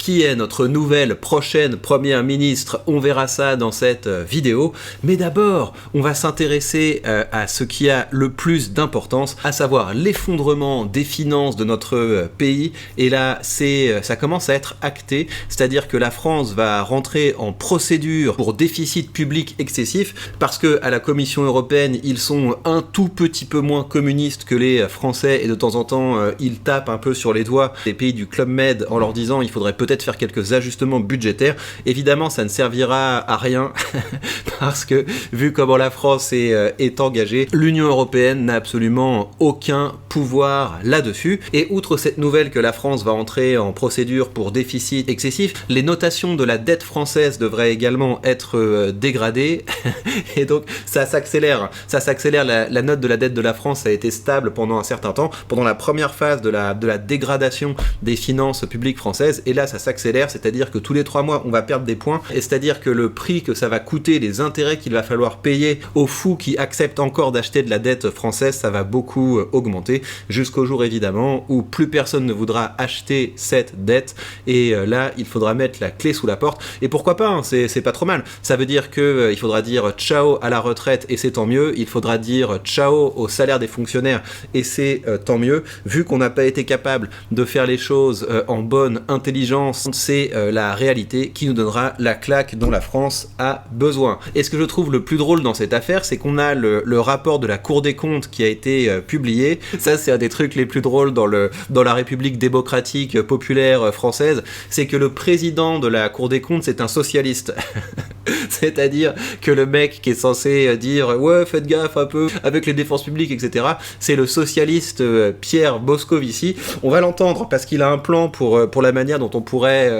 qui est notre nouvelle prochaine première ministre. On verra ça dans cette vidéo. Mais d'abord, on va s'intéresser à ce qui a le plus d'importance, à savoir l'effondrement des finances de notre pays. Et là, ça commence à être acté, c'est-à-dire que la France va rentrer en procédure pour déficit public excessif, parce que à la Commission européenne, ils sont un tout petit peu moins communistes que les Français, et de temps en temps, ils tapent un peu sur les doigts des pays du Club Med en leur disant il faudrait peut-être faire quelques ajustements budgétaires. Évidemment, ça ne servira à rien, parce que vu comment la France est engagée, l'Union européenne n'a absolument aucun pouvoir là-dessus. Et outre cette nouvelle que la France va entrer en procédure pour déficit excessif, les notations de la dette française devraient également être dégradées, et donc ça s'accélère. La note de la dette de la France a été stable pendant un certain temps, pendant la première phase de la dégradation des finances publiques françaises, et là ça s'accélère, c'est-à-dire que tous les 3 mois on va perdre des points, et c'est-à-dire que le prix que ça va coûter, les intérêts qu'il va falloir payer aux fous qui acceptent encore d'acheter de la dette française, ça va beaucoup augmenter, jusqu'au jour évidemment où plus personne ne voudra acheter cette dette, et là il faudra mettre la clé sous la porte. Et pourquoi pas, hein, c'est pas trop mal. Ça veut dire que il faudra dire ciao à la retraite, et c'est tant mieux. Il faudra dire ciao au salaire des fonctionnaires, et c'est tant mieux. Vu qu'on n'a pas été capable de faire les choses en bonne intelligence, c'est la réalité qui nous donnera la claque dont la France a besoin. Et ce que je trouve le plus drôle dans cette affaire, c'est qu'on a le rapport de la Cour des comptes qui a été publié. Ça, c'est un des trucs les plus drôles dans la République démocratique populaire française, c'est que le président de la Cour des comptes, c'est un socialiste. C'est-à-dire que le mec qui est censé dire « Ouais, faites gaffe un peu avec les défenses publiques, etc. » c'est le socialiste Pierre Moscovici. On va l'entendre parce qu'il a un plan pour la manière dont on pourrait...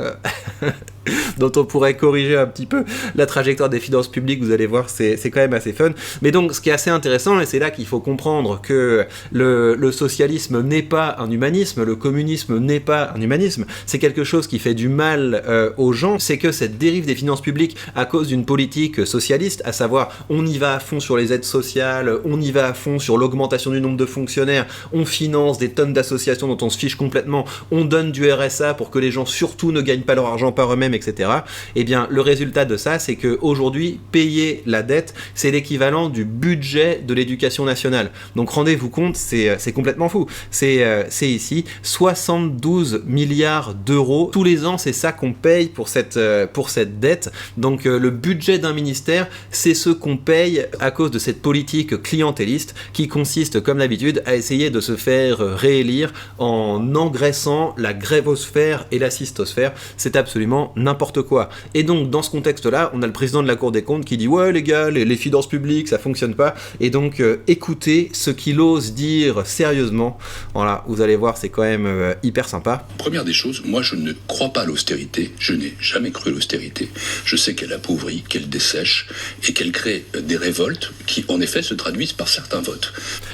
dont on pourrait corriger un petit peu la trajectoire des finances publiques. Vous allez voir, c'est quand même assez fun. Mais donc, ce qui est assez intéressant, et c'est là qu'il faut comprendre que le socialisme n'est pas un humanisme, le communisme n'est pas un humanisme, c'est quelque chose qui fait du mal aux gens, c'est que cette dérive des finances publiques à cause d'une politique socialiste, à savoir, on y va à fond sur les aides sociales, on y va à fond sur l'augmentation du nombre de fonctionnaires, on finance des tonnes d'associations dont on se fiche complètement, on donne du RSA pour que les gens surtout ne gagnent pas leur argent par eux-mêmes, etc. Eh bien, le résultat de ça, c'est qu'aujourd'hui, payer la dette, c'est l'équivalent du budget de l'éducation nationale. Donc, rendez-vous compte, c'est complètement fou. C'est ici 72 milliards d'euros. Tous les ans, c'est ça qu'on paye pour cette dette. Donc, le budget d'un ministère, c'est ce qu'on paye à cause de cette politique clientéliste qui consiste, comme d'habitude, à essayer de se faire réélire en engraissant la grévosphère et la cystosphère. C'est absolument n'importe quoi. Et donc, dans ce contexte-là, on a le président de la Cour des comptes qui dit « Ouais, les gars, les finances publiques, ça fonctionne pas. » Et donc, écoutez ce qu'il ose dire sérieusement. Voilà, vous allez voir, c'est quand même hyper sympa. Première des choses, moi, je ne crois pas à l'austérité. Je n'ai jamais cru à l'austérité. Je sais qu'elle appauvrit, qu'elle dessèche et qu'elle crée des révoltes qui, en effet, se traduisent par certains votes.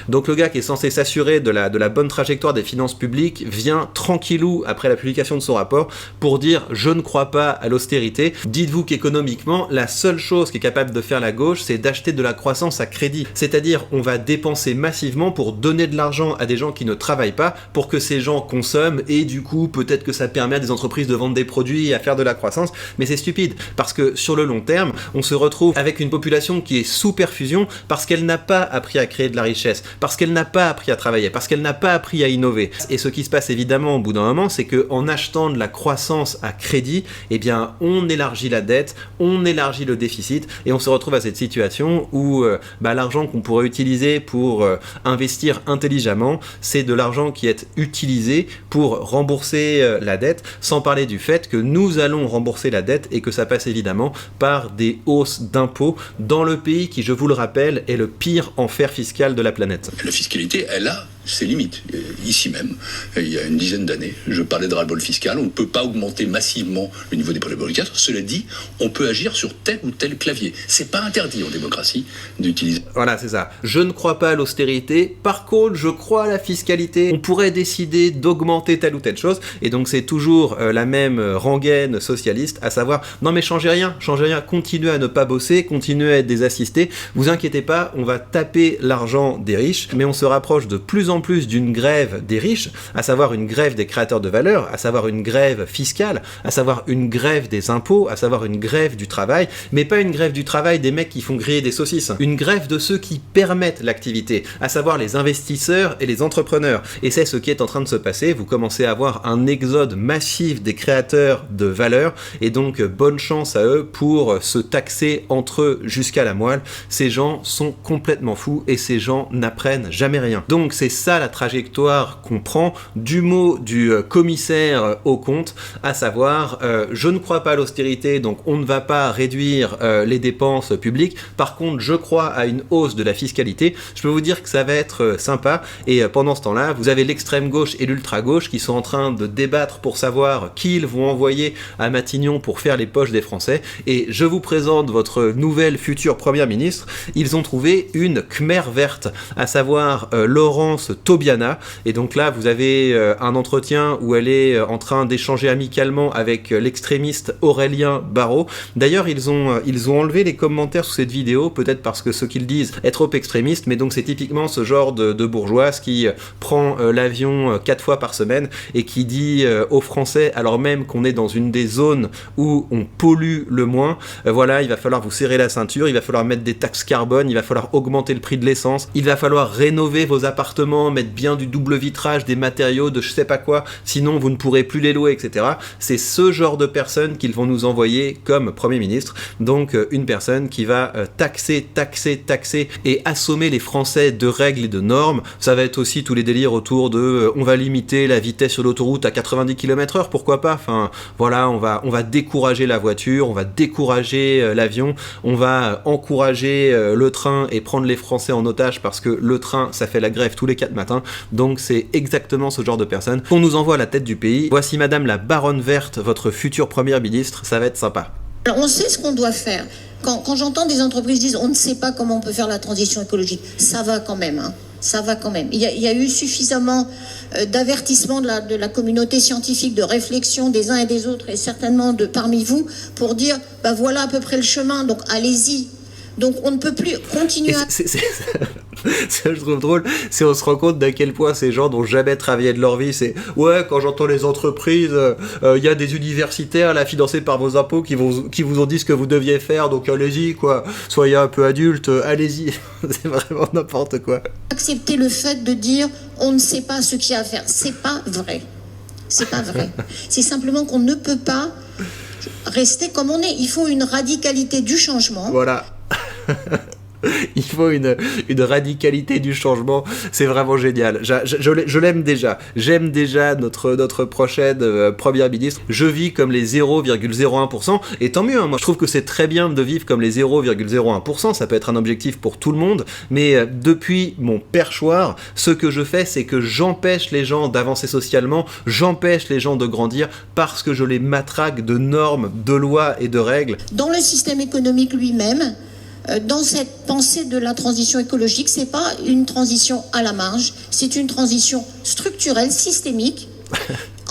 Donc, le gars qui est censé s'assurer de la bonne trajectoire des finances publiques vient tranquillou après la publication de son rapport pour dire « Je ne crois pas à l'austérité. » Dites-vous qu'économiquement, la seule chose qui est capable de faire la gauche, c'est d'acheter de la croissance à crédit. C'est-à-dire, on va dépenser massivement pour donner de l'argent à des gens qui ne travaillent pas, pour que ces gens consomment, et du coup, peut-être que ça permet à des entreprises de vendre des produits et à faire de la croissance, mais c'est stupide, parce que sur le long terme, on se retrouve avec une population qui est sous perfusion, parce qu'elle n'a pas appris à créer de la richesse, parce qu'elle n'a pas appris à travailler, parce qu'elle n'a pas appris à innover. Et ce qui se passe évidemment au bout d'un moment, c'est qu'en achetant de la croissance à crédit, eh bien, on élargit la dette, on élargit le déficit, et on se retrouve à cette situation où l'argent qu'on pourrait utiliser pour investir intelligemment, c'est de l'argent qui est utilisé pour rembourser la dette, sans parler du fait que nous allons rembourser la dette et que ça passe évidemment par des hausses d'impôts dans le pays qui, je vous le rappelle, est le pire enfer fiscal de la planète. La fiscalité, elle a ses limites. Ici même, il y a une dizaine d'années, je parlais de ras-le-bol fiscal. On ne peut pas augmenter massivement le niveau des prélèvements obligatoires. Cela dit, on peut agir sur tel ou tel clavier. C'est pas interdit en démocratie d'utiliser. Voilà, c'est ça. Je ne crois pas à l'austérité. Par contre, je crois à la fiscalité. On pourrait décider d'augmenter telle ou telle chose. Et donc, c'est toujours la même rengaine socialiste, à savoir, non mais changez rien. Continuez à ne pas bosser, continuez à être des assistés. Vous inquiétez pas, on va taper l'argent des riches, mais on se rapproche de plus en en plus d'une grève des riches, à savoir une grève des créateurs de valeur, à savoir une grève fiscale, à savoir une grève des impôts, à savoir une grève du travail, mais pas une grève du travail des mecs qui font griller des saucisses, une grève de ceux qui permettent l'activité, à savoir les investisseurs et les entrepreneurs. Et c'est ce qui est en train de se passer. Vous commencez à avoir un exode massif des créateurs de valeur, et donc bonne chance à eux pour se taxer entre eux jusqu'à la moelle. Ces gens sont complètement fous et ces gens n'apprennent jamais rien. Donc c'est ça la trajectoire qu'on prend du mot du commissaire aux comptes, à savoir je ne crois pas à l'austérité, donc on ne va pas réduire les dépenses publiques. Par contre, je crois à une hausse de la fiscalité. Je peux vous dire que ça va être sympa, et pendant ce temps-là, vous avez l'extrême gauche et l'ultra gauche qui sont en train de débattre pour savoir qui ils vont envoyer à Matignon pour faire les poches des Français. Et je vous présente votre nouvelle future première ministre. Ils ont trouvé une Khmer verte, à savoir Laurence Tobiana. Et donc là, vous avez un entretien où elle est en train d'échanger amicalement avec l'extrémiste Aurélien Barraud. D'ailleurs, ils ont enlevé les commentaires sous cette vidéo, peut-être parce que ce qu'ils disent est trop extrémiste, mais donc c'est typiquement ce genre de bourgeoise qui prend l'avion 4 fois par semaine et qui dit aux Français, alors même qu'on est dans une des zones où on pollue le moins, voilà, il va falloir vous serrer la ceinture, il va falloir mettre des taxes carbone, il va falloir augmenter le prix de l'essence, il va falloir rénover vos appartements, mettre bien du double vitrage, des matériaux, de je sais pas quoi, sinon vous ne pourrez plus les louer, etc. C'est ce genre de personnes qu'ils vont nous envoyer comme Premier ministre. Donc une personne qui va taxer et assommer les Français de règles et de normes. Ça va être aussi tous les délires autour de on va limiter la vitesse sur l'autoroute à 90 km/h, pourquoi pas, enfin voilà, on va décourager la voiture, on va décourager l'avion, on va encourager le train et prendre les Français en otage parce que le train ça fait la grève tous les 4 matins. Donc c'est exactement ce genre de personne qu'on nous envoie à la tête du pays. Voici madame la baronne verte, votre future première ministre, ça va être sympa. Alors on sait ce qu'on doit faire. Quand j'entends des entreprises dire on ne sait pas comment on peut faire la transition écologique, ça va quand même, hein. Ça va quand même. Il y a eu suffisamment d'avertissements de la communauté scientifique, de réflexion des uns et des autres, et certainement parmi vous, pour dire, bah voilà à peu près le chemin, donc allez-y. Donc on ne peut plus continuer à... Ce que je trouve drôle, c'est on se rend compte d'à quel point ces gens n'ont jamais travaillé de leur vie. C'est ouais, quand j'entends les entreprises, y a des universitaires là financés par vos impôts qui vous ont dit ce que vous deviez faire, donc allez-y quoi, soyez un peu adulte, allez-y. C'est vraiment n'importe quoi. Accepter le fait de dire on ne sait pas ce qu'il y a à faire, c'est pas vrai. C'est pas vrai. C'est simplement qu'on ne peut pas rester comme on est. Il faut une radicalité du changement. Voilà. Il faut une radicalité du changement, c'est vraiment génial. Je l'aime déjà. J'aime déjà notre prochaine première ministre. Je vis comme les 0,01%, et tant mieux, hein. Moi je trouve que c'est très bien de vivre comme les 0,01%, ça peut être un objectif pour tout le monde, mais depuis mon perchoir, ce que je fais, c'est que j'empêche les gens d'avancer socialement, j'empêche les gens de grandir, parce que je les matraque de normes, de lois et de règles. Dans le système économique lui-même, dans cette pensée de la transition écologique, c'est pas une transition à la marge, c'est une transition structurelle, systémique.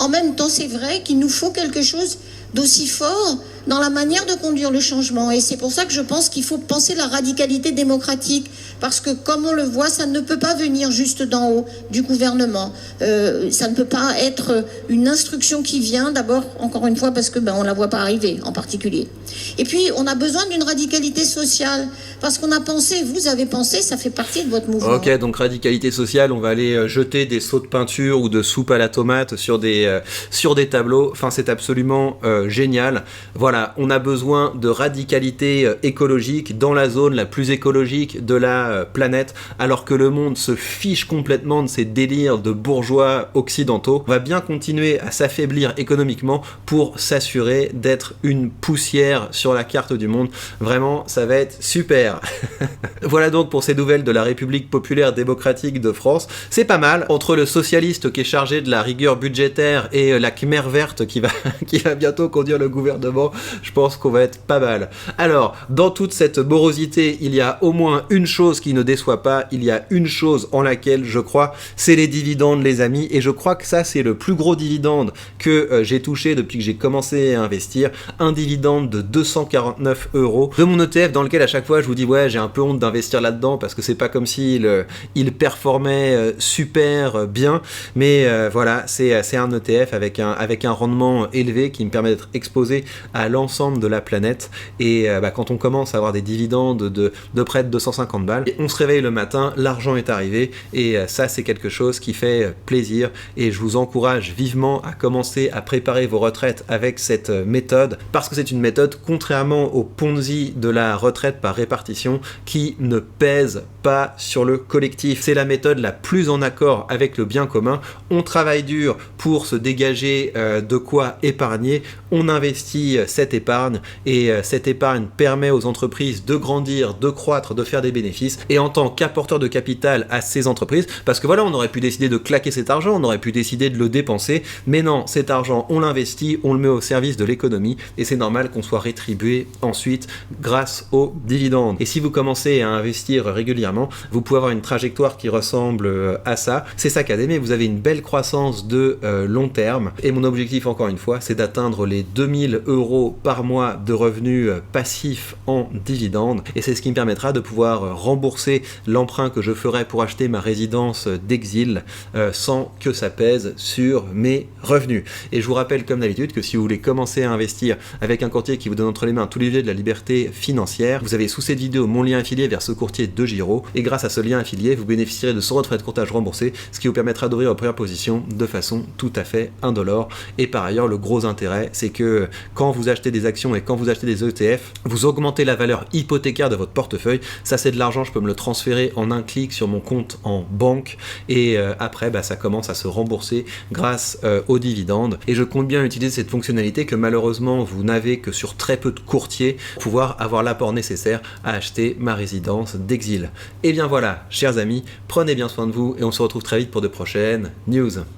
En même temps, c'est vrai qu'il nous faut quelque chose d'aussi fort dans la manière de conduire le changement. Et c'est pour ça que je pense qu'il faut penser la radicalité démocratique. Parce que, comme on le voit, ça ne peut pas venir juste d'en haut, du gouvernement. Ça ne peut pas être une instruction qui vient, d'abord, encore une fois, parce que on la voit pas arriver, en particulier. Et puis, on a besoin d'une radicalité sociale. Parce qu'on a pensé, vous avez pensé, ça fait partie de votre mouvement. Ok, donc radicalité sociale, on va aller jeter des seaux de peinture ou de soupe à la tomate sur des tableaux. Enfin, c'est absolument génial. Voilà, on a besoin de radicalité écologique dans la zone la plus écologique de la planète, alors que le monde se fiche complètement de ces délires de bourgeois occidentaux. On va bien continuer à s'affaiblir économiquement pour s'assurer d'être une poussière sur la carte du monde. Vraiment, ça va être super. Voilà donc pour ces nouvelles de la République populaire démocratique de France. C'est pas mal, entre le socialiste qui est chargé de la rigueur budgétaire et la Khmer verte qui va bientôt conduire le gouvernement. Je pense qu'on va être pas mal. Alors, dans toute cette morosité, il y a au moins une chose qui ne déçoit pas, il y a une chose en laquelle je crois, c'est les dividendes, les amis, et je crois que ça, c'est le plus gros dividende que j'ai touché depuis que j'ai commencé à investir, un dividende de 249 € de mon ETF, dans lequel à chaque fois je vous dis ouais, j'ai un peu honte d'investir là-dedans parce que c'est pas comme s'il il performait super bien, mais voilà, c'est un ETF avec un rendement élevé qui me permet d'être exposé à l'ensemble de la planète, et quand on commence à avoir des dividendes de près de 250 balles, on se réveille le matin, l'argent est arrivé, et ça c'est quelque chose qui fait plaisir, et je vous encourage vivement à commencer à préparer vos retraites avec cette méthode, parce que c'est une méthode, contrairement au Ponzi de la retraite par répartition, qui ne pèse pas sur le collectif. C'est la méthode la plus en accord avec le bien commun. On travaille dur pour se dégager de quoi épargner, on investit cette épargne, et cette épargne permet aux entreprises de grandir, de croître, de faire des bénéfices, et en tant qu'apporteur de capital à ces entreprises, parce que voilà, on aurait pu décider de claquer cet argent, on aurait pu décider de le dépenser, mais non, cet argent, on l'investit, on le met au service de l'économie, et c'est normal qu'on soit rétribué ensuite grâce aux dividendes. Et si vous commencez à investir régulièrement, vous pouvez avoir une trajectoire qui ressemble à ça. C'est ça qu'ADM, vous avez une belle croissance de long terme, et mon objectif, encore une fois, c'est d'atteindre les 2000 € par mois de revenus passifs en dividendes, et c'est ce qui me permettra de pouvoir rembourser l'emprunt que je ferai pour acheter ma résidence d'exil sans que ça pèse sur mes revenus. Et je vous rappelle comme d'habitude que si vous voulez commencer à investir avec un courtier qui vous donne entre les mains tous les leviers de la liberté financière, vous avez sous cette vidéo mon lien affilié vers ce courtier de Giro, et grâce à ce lien affilié, vous bénéficierez de 100 € de frais de courtage remboursés, ce qui vous permettra d'ouvrir votre première position de façon tout à fait indolore. Et par ailleurs, le gros intérêt, c'est que quand vous achetez des actions et quand vous achetez des ETF, vous augmentez la valeur hypothécaire de votre portefeuille. Ça, c'est de l'argent, je peux me le transférer en un clic sur mon compte en banque, et après, ça commence à se rembourser grâce aux dividendes. Et je compte bien utiliser cette fonctionnalité que malheureusement, vous n'avez que sur très peu de courtiers pour pouvoir avoir l'apport nécessaire à acheter ma résidence d'exil. Et bien voilà, chers amis, prenez bien soin de vous, et on se retrouve très vite pour de prochaines news.